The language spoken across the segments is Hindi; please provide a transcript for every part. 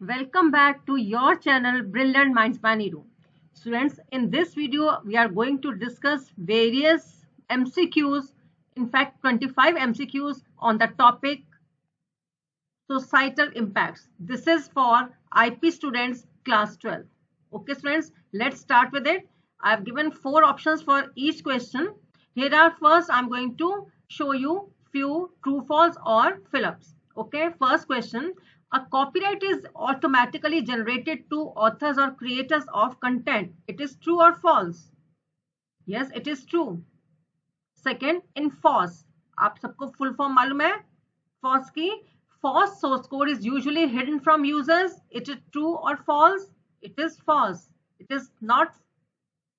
Welcome back to your channel Brilliant Minds by Neeru. Students, in this video we are going to discuss various MCQs, in fact 25 MCQs on the topic societal impacts. This is for IP students class 12. Okay students, let's start with it. I have given 4 options for each question. Here are first I'm going to show you few true false or fill-ups. Okay, first question. A copyright is automatically generated to authors or creators of content. It is true or false? Yes, it is true. Second, enforce. आप सबको full form मालूम है FOSS की? FOSS source code is usually hidden from users. It is true or false? It is false. It is not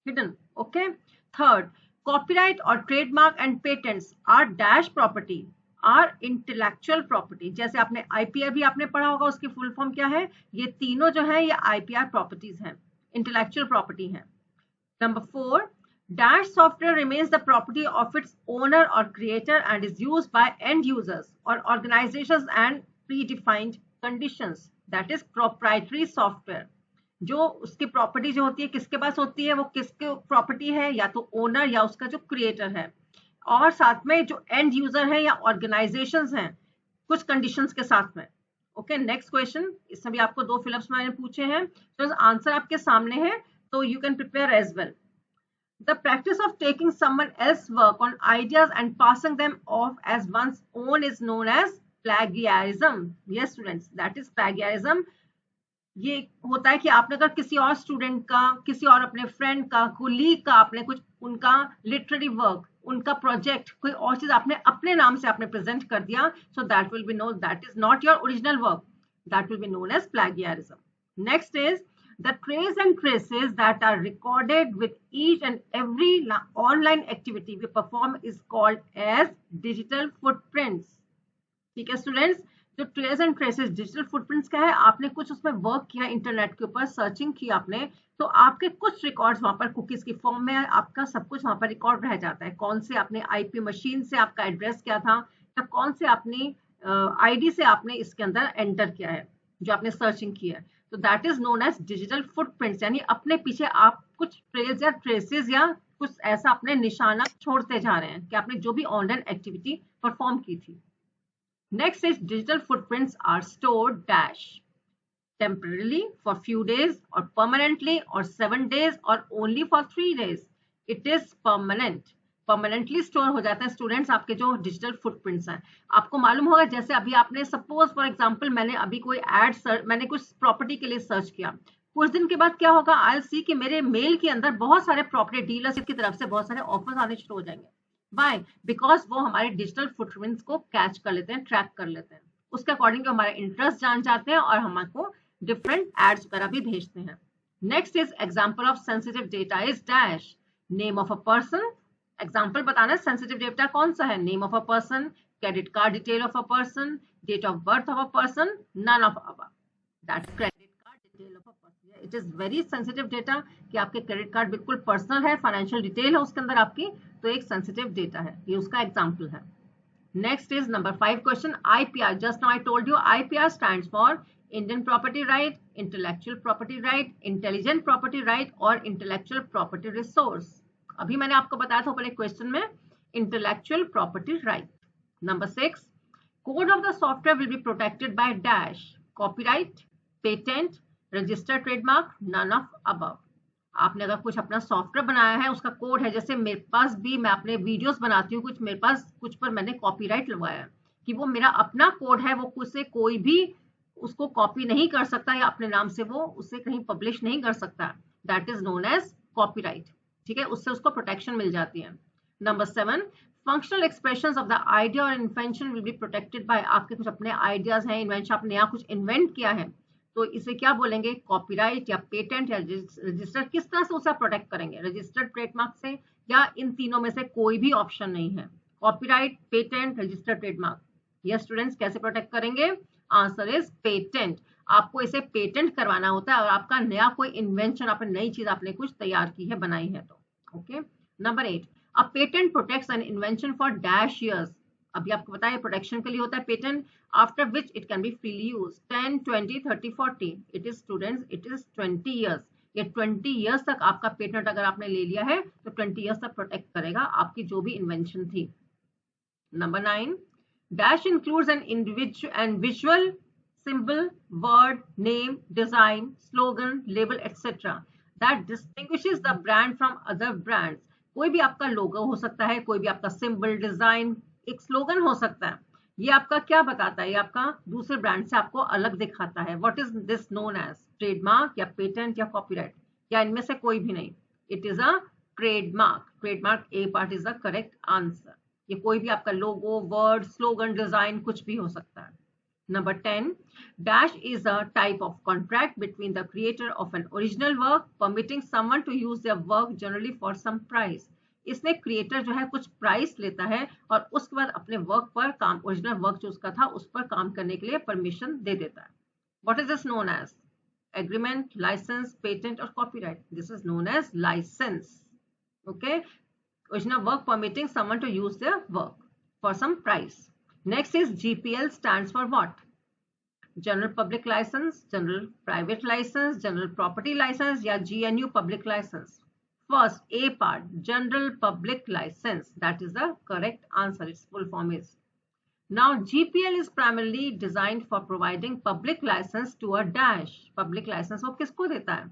hidden. Okay. Third, copyright or trademark and patents are dash property. Are intellectual property. जैसे आपने आईपीआर भी आपने पढ़ा होगा, उसकी फुल फॉर्म क्या है? ये तीनों जो है ये आईपीआर प्रॉपर्टीज हैं, इंटेलेक्चुअल प्रॉपर्टी है. Number 4, dash software remains the property of its owner और creator and is used by end users और organisations and pre defined conditions. That is proprietary software. जो उसकी प्रॉपर्टी जो होती है किसके पास होती है? वो किसके प्रॉपर्टी है? या तो ओनर या उसका जो क्रिएटर है, और साथ में जो एंड यूजर है या ऑर्गेनाइजेशंस हैं कुछ कंडीशंस के साथ में. Okay, next question. इसमें भी आपको 2 फिलअप्स मैंने पूछे हैं, तो आंसर आपके सामने है, तो you can prepare as well. The practice of taking someone else work on ideas and passing them off as one's own is known as plagiarism. Yes students, that is plagiarism. ये होता है कि आपने अगर किसी और स्टूडेंट का, किसी और अपने फ्रेंड का, कोलीग का आपने कुछ उनका लिटरेरी वर्क, उनका प्रोजेक्ट, कोई और चीज आपने अपने नाम से आपने प्रेजेंट कर दिया, so that will be known, that is not your original work, that will be known as plagiarism. Next is the trace and traces that are recorded with each and every online activity we perform is called as digital footprints. ठीक है स्टूडेंट्स, जो trace and traces digital footprints का है, आपने कुछ उसमें वर्क किया, इंटरनेट के ऊपर सर्चिंग की आपने, तो आपके कुछ रिकॉर्ड्स वहां पर कुकीज की फॉर्म में आपका सब कुछ वहां पर रिकॉर्ड रह जाता है. कौन से आपने आईपी मशीन से आपका एड्रेस क्या था, या कौन से आपने आईडी से आपने इसके अंदर एंटर किया है, जो आपने सर्चिंग किया है. तो that is known as digital footprints. यानी अपने पीछे आप कुछ ट्रेस या ट्रेसेस या कुछ ऐसा अपने निशाना छोड़ते जा रहे हैं कि आपने जो भी ऑनलाइन एक्टिविटी परफॉर्म की थी. Next is digital footprints are stored dash temporarily for few days or permanently or 7 days or only for 3 days. It is permanent. Permanently store हो जाता है स्टूडेंट्स आपके जो डिजिटल फुटप्रिंट्स हैं. आपको मालूम होगा, जैसे अभी आपने सपोज फॉर एग्जांपल मैंने अभी कोई मैंने कुछ प्रॉपर्टी के लिए सर्च किया, कुछ दिन के बाद क्या होगा, आई सी कि मेरे मेल के अंदर बहुत सारे प्रॉपर्टी डीलर्स की तरफ से बहुत सारे ऑफर्स आने शुरू हो जाएंगे. Why? बिकॉज वो हमारे डिजिटल फुटप्रिंट्स को कैच कर लेते हैं, ट्रैक कर लेते हैं, उसके अकॉर्डिंग हमारे इंटरेस्ट जान जाते हैं और हमको डिफरेंट एड्स वगैरह भी भेजते हैं. Next is example of sensitive data is dash name of a person. Example बताना है सेंसिटिव डेटा कौन सा है? Name of a person, credit card detail of a person, date of birth of a person, none of above. That's credit card detail of a person. It is very sensitive data कि आपके क्रेडिट कार्ड बिल्कुल पर्सनल है, फाइनेंशियल डिटेल है उसके अंदर आपकी, तो एक सेंसिटिव डेटा है, ये उसका एग्जांपल है. Next is number 5 question. IPR, just now I told you, IPR stands for Indian property right, intellectual property right, intelligent property right और इंटेलेक्चुअल प्रॉपर्टी रिसोर्स. अभी मैंने आपको बताया था ऊपर एक क्वेश्चन में, intellectual property right. Number 6, code of the software will be protected by dash copyright, patent, registered trademark, none of above. आपने अगर कुछ अपना सॉफ्टवेयर बनाया है, उसका कोड है, जैसे मेरे पास भी, मैं अपने वीडियोस बनाती हूँ कुछ, मेरे पास कुछ पर मैंने कॉपीराइट लगवाया है कि वो मेरा अपना कोड है, वो उससे कोई भी उसको कॉपी नहीं कर सकता या अपने नाम से वो उससे कहीं पब्लिश नहीं कर सकता. That is known as copyright. ठीक है, उससे उसको प्रोटेक्शन मिल जाती है. Number 7, functional expressions of the idea और invention will be protected by. आपके कुछ अपने आइडियाज हैं, इन्वेंशन, आपने यहाँ कुछ इन्वेंट किया है, तो इसे क्या बोलेंगे? कॉपीराइट या पेटेंट या रजिस्टर. किस तरह से उसे प्रोटेक्ट करेंगे? रजिस्टर्ड ट्रेडमार्क से, या इन तीनों में से कोई भी ऑप्शन नहीं है? Copyright, patent, registered trademark. Yes students, कैसे प्रोटेक्ट करेंगे? Answer is patent. आपको इसे पेटेंट करवाना होता है और आपका नया कोई इन्वेंशन, आपने नई चीज आपने कुछ तैयार की है, बनाई है तो. Okay. Number 8, a patent protects an invention for dash years. अभी आपको पता है प्रोटेक्शन के लिए होता है patent, after which it can be freely use 10, 20, 30, 40, it is students it is 20 years. ये 20 ईयर्स तक आपका पेटेंट अगर आपने ले लिया है तो 20 ईयर्स तक प्रोटेक्ट करेगा आपकी जो भी इन्वेंशन थी। Number 9, dash includes an individual and visual symbol, word, name, design, slogan, label, etc. that distinguishes the brand from other brands. कोई भी आपका लोगो हो सकता है, कोई भी आपका सिंबल, डिजाइन, एक स्लोगन हो सकता है। ये आपका क्या बताता है? ये आपका दूसरे ब्रांड से आपको अलग दिखाता है। What is this known as? Trademark या पेटेंट या कॉपीराइट या इनमें से कोई भी नहीं। It is a trademark. Trademark A part is the correct answer. ये कोई भी आपका लोगो, वर्ड, स्लोगन, डिजाइन कुछ भी हो सकता है। Number 10, dash is a type of contract between the creator of an original work permitting someone to use their work generally for some price. इसमें क्रिएटर जो है कुछ प्राइस लेता है और उसके बाद अपने वर्क पर काम, ओरिजिनल वर्क जो उसका था उस पर काम करने के लिए परमिशन दे देता है। What is this known as? Agreement, license, patent or copyright? This is known as license. Okay, original work permitting someone to use their work for some price. Next is GPL stands for what? General Public License, General Private License, General Property License या GNU Public License. First, A part, General Public License. That is the correct answer. Its full form is. Now, GPL is primarily designed for providing public license to a dash. Public license वो किसको देता है?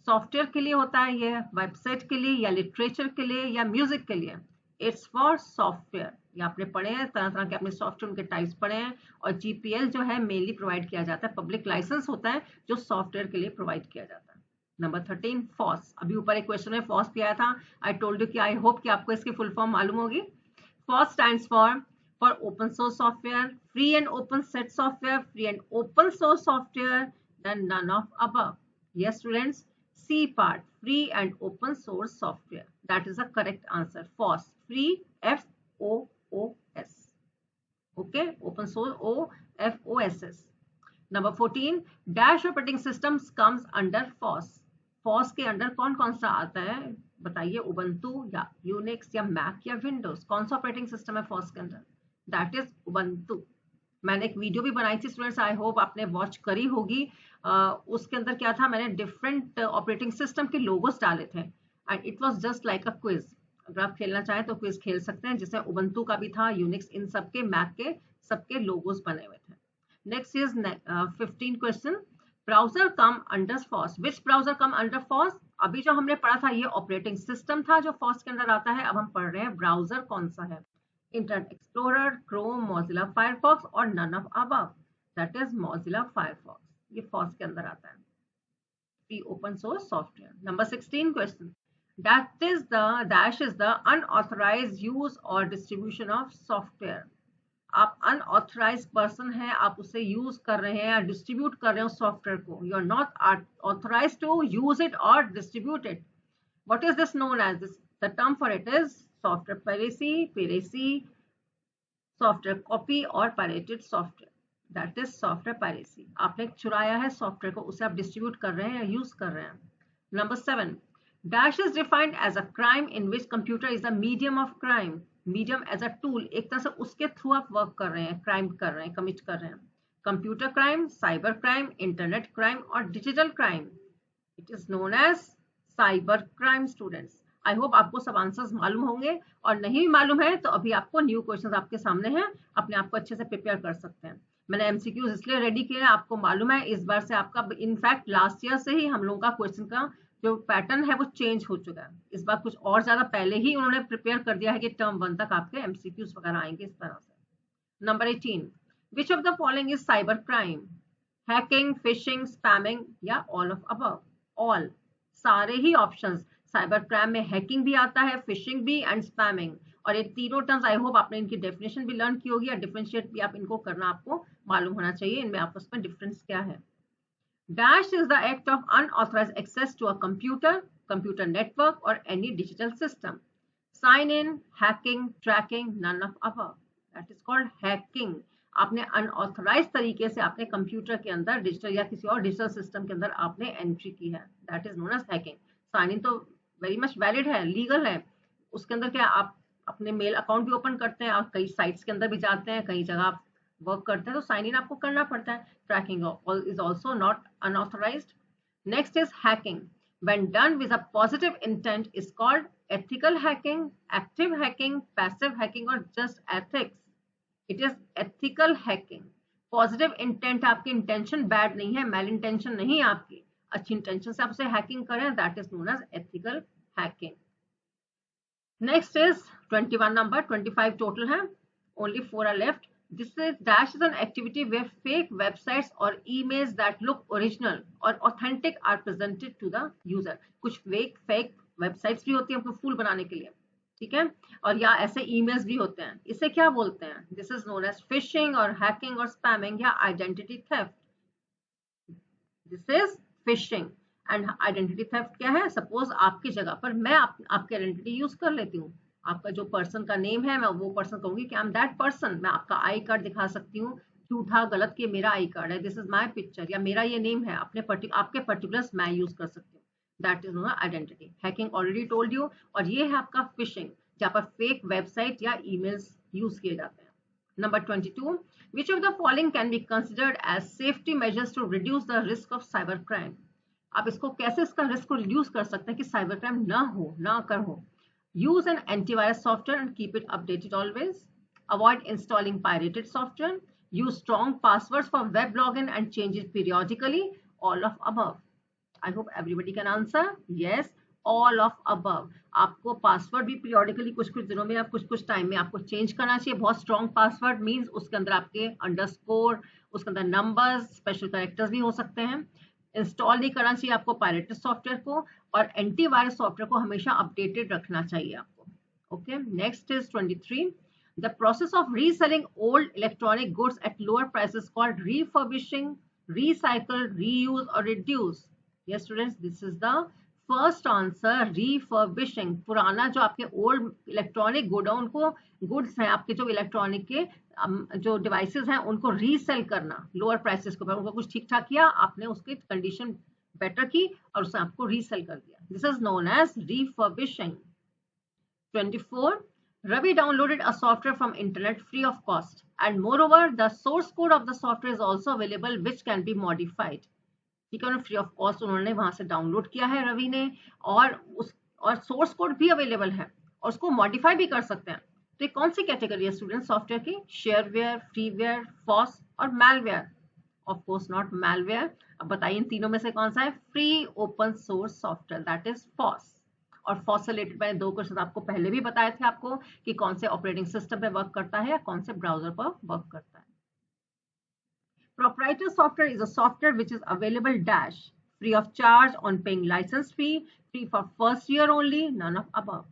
सॉफ्टवेयर के लिए होता है, ये वेबसाइट के लिए या लिटरेचर के लिए या म्यूजिक के लिए। It's for software. ये आपने पढ़े हैं, तरह तरह के अपने सॉफ्टवेयर उनके टाइप्स पढ़े हैं। और जीपीएल जो है मेनली प्रोवाइड किया जाता है, पब्लिक लाइसेंस होता है जो सॉफ्टवेयर के लिए प्रोवाइड किया जाता है। Number 13, FOSS. अभी ऊपर एक क्वेश्चन में फॉस भी आया था। आई टोल्ड यू कि आई होप कि आपको इसकी फुल फॉर्म मालूम होगी। FOSS stands for open source software, free and open set software, free and open source software, then none of above. Yes students, C part, free and open source software. That is the correct answer. FOSS, free, F-O-O-S. Okay, open source, O-F-O-S-S. Number 14, dash operating systems comes under FOSS. FOSS के अंडर कौन कौन सा आता है बताइए? उबंटू या यूनिक्स या मैक या विंडोज? कौन सा ऑपरेटिंग सिस्टम है FOSS के अंदर? That is Ubuntu. मैंने एक वीडियो भी बनाई थी स्टूडेंट्स, आई होप आपने वॉच करी होगी। उसके अंदर क्या था, मैंने डिफरेंट ऑपरेटिंग सिस्टम के लोगोस डाले थे and it was just like a quiz. अगर आप खेलना चाहें तो क्विज खेल सकते हैं, जिसमें उबंटू का भी था, यूनिक्स, इन सबके, मैक के सबके लोगोस बने हुए थे। Next is 15 question, browser come under FOSS. Which browser come under FOSS? अभी जो हमने पढ़ा था ये ऑपरेटिंग सिस्टम था जो फॉस के अंदर आता है। अब हम पढ़ रहे हैं ब्राउजर कौन सा है। Internet Explorer, Chrome, Mozilla Firefox और none of above. That is Mozilla Firefox. ये फॉस के अंदर आता है, free open source software. Number 16 question, that is the dash is the unauthorised use और डिस्ट्रीब्यूशन ऑफ सॉफ्टवेयर। आप अनऑथराइज्ड पर्सन है, आप उसे यूज कर रहे हैं या डिस्ट्रीब्यूट कर रहे हो सॉफ्टवेयर को। You are not authorised to use it और distribute it. What is this known as? This the term for it is software piracy, software copy और pirated software. That is software piracy. आपने चुराया है सॉफ्टवेयर को, उसे आप डिस्ट्रीब्यूट कर रहे हैं या यूज कर रहे हैं। Number 7, dash is defined as a crime in which computer is the medium of crime. Medium as a tool, एक तरह से उसके थ्रू आप वर्क कर रहे हैं, क्राइम कर रहे हैं, कमिट कर रहे हैं। Computer crime, cyber crime, internet crime और digital crime. It is known as cyber crime students. I hope आपको सब आंसर्स मालूम होंगे, और नहीं मालूम है तो अभी आपको न्यू क्वेश्चंस आपके सामने हैं, अपने आप को अच्छे से प्रिपेयर कर सकते हैं। मैंने एमसीक्यूज इसलिए रेडी किए हैं, आपको मालूम है इस बार से आपका, इनफैक्ट लास्ट ईयर से ही हम लोगों का क्वेश्चन का जो पैटर्न है वो चेंज हो चुका है। इस बार कुछ और ज्यादा पहले ही उन्होंने प्रिपेयर कर दिया है कि टर्म 1 तक आपके एमसीक्यूज वगैरह आएंगे इस तरह से। Number 18, which of the following is cyber crime? Hacking, fishing, spamming या ऑल ऑफ अबव? ऑल, सारे ही ऑप्शंस। साइबर क्राइम में हैकिंग भी आता है, फिशिंग भी एंड स्पैमिंग। और ये तीनों टर्म्स आई होप आपने इनकी डेफिनेशन भी लर्न की होगी, या डिफरेंशिएट भी आप इनको करना आपको मालूम होना चाहिए, इनमें आपस में डिफरेंस क्या है। Dash is the act of unauthorized access to a computer, computer network or any digital system. Sign in, hacking, tracking, none of above. That is called hacking. आपने अनऑथराइज तरीके से आपने कंप्यूटर के अंदर डिजिटल या किसी और डिजिटल सिस्टम के अंदर आपने एंट्री की है, that is known as hacking. Sign in तो वेरी मच वैलिड है, लीगल है। उसके अंदर क्या आप अपने मेल अकाउंट भी ओपन करते हैं और कई साइट्स के अंदर भी जाते हैं, कई जगह आप वर्क करते हैं तो साइन इन आपको करना पड़ता है. Tracking is also not unauthorized. Next is hacking. When done with a positive intent is called ethical hacking, active hacking, passive hacking or just ethics. It is ethical hacking. Positive intent, आपकी इंटेंशन बैड नहीं है, मेल इंटेंशन नहीं है आपकी, अच्छी इंटेंशन से आप उसे हैकिंग करें, that is known as ethical hacking. Next is 21 number, 25 total है, only 4 are left. This is dash is an activity where fake websites or emails that look original or authentic are presented to the user. कुछ fake websites भी होती हैं आपको फूल बनाने के लिए, ठीक है, और या ऐसे ईमेल्स भी होते हैं. इसे क्या बोलते हैं? This is known as phishing और हैकिंग और स्पैमिंग या identity theft. This is phishing and identity theft क्या है? सपोज आपकी जगह पर मैं आपकी आइडेंटिटी यूज कर लेती हूँ, आपका जो पर्सन का नेम है मैं वो पर्सन कहूंगी कि आई एम दैट पर्सन. मैं आपका आई कार्ड दिखा सकती हूँ झूठा गलत कि मेरा आई कार्ड है, दिस इज माय पिक्चर, या मेरा ये नेम है, आपके पर्टिकुलर्स मैं यूज कर सकती हूँ. That is known identity. Hacking already told you. और ये है आपका फिशिंग, जहाँ पर फेक वेबसाइट या ईमेल्स यूज किए जाते हैं. Number 22. Which of the following can be considered as safety measures to reduce the risk of cyber crime? आप इसको कैसे इसका रिस्क को रिड्यूस कर सकते हैं कि साइबर क्राइम ना हो, ना कर हो? Use an antivirus software and keep it updated always. Avoid installing pirated software. Use strong passwords for web login and change it periodically. All of above. I hope everybody can answer. Yes, all of above. आपको पासवर्ड भी पीरियडिकली कुछ दिनों में या कुछ टाइम में आपको चेंज करना चाहिए. बहुत स्ट्रॉन्ग पासवर्ड मीन्स उसके अंदर आपके अंडरस्कोर, उसके अंदर नंबर्स, स्पेशल कैरेक्टर्स भी हो सकते हैं. इंस्टॉल नहीं करना चाहिए आपको पायरेटेड सॉफ्टवेयर को, और एंटीवायरस सॉफ्टवेयर को हमेशा अपडेटेड रखना चाहिए आपको. Okay, next is 23. The process of reselling old electronic goods at lower prices called refurbishing, recycle, reuse और reduce. Yes students, this is the first answer, refurbishing. पुराना जो आपके ओल्ड इलेक्ट्रॉनिक गुड है, उनको गुड्स हैं आपके जो इलेक्ट्रॉनिक के जो डिवाइसेस हैं उनको रीसेल करना लोअर प्राइसेस के ऊपर. उनको कुछ ठीक ठाक किया आपने, उसकी कंडीशन बेटर की और उसे आपको रीसेल कर दिया. This is known as refurbishing. 24. Ravi downloaded a software from internet free of cost, and moreover the source code of the software is also available which can be modified. ठीक है, फ्री ऑफ कॉस्ट उन्होंने वहां से डाउनलोड किया है रवि ने, और सोर्स कोड भी अवेलेबल है और उसको मॉडिफाई भी कर सकते हैं. तो ये कौन सी कैटेगरी है स्टूडेंट सॉफ्टवेयर की? शेयरवेयर, फ्रीवेयर, फॉस और malware. Of course not malware. अब बताइए इन तीनों में से कौन सा है? Free open source software, that is FOSS. और फॉस से रिलेटेड मैंने 2 क्वेश्चन आपको पहले भी बताए थे आपको कि कौन से ऑपरेटिंग सिस्टम पे वर्क करता है या कौन से ब्राउजर पर वर्क करता है. Proprietary software is a software which is available dash free of charge on paying license fee, free for first year only, none of above.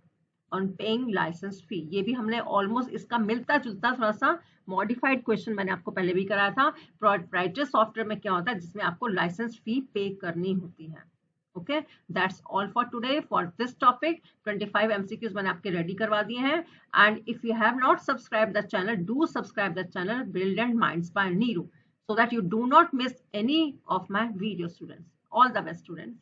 On paying license fee, ये भी हमने ऑलमोस्ट इसका मिलता जुलता थोड़ा सा मॉडिफाइड क्वेश्चन मैंने आपको पहले भी कराया था. प्रोप्राइटरी सॉफ्टवेयर में क्या होता है? जिसमें आपको लाइसेंस फी पे करनी होती है. Okay, that's all for today for this topic. 25 MCQs मैंने आपके रेडी करवा दिए हैं. And if you have not subscribe the channel, do subscribe the channel Brilliant Minds by Neeru, so that you do not miss any of my video students. All the best students.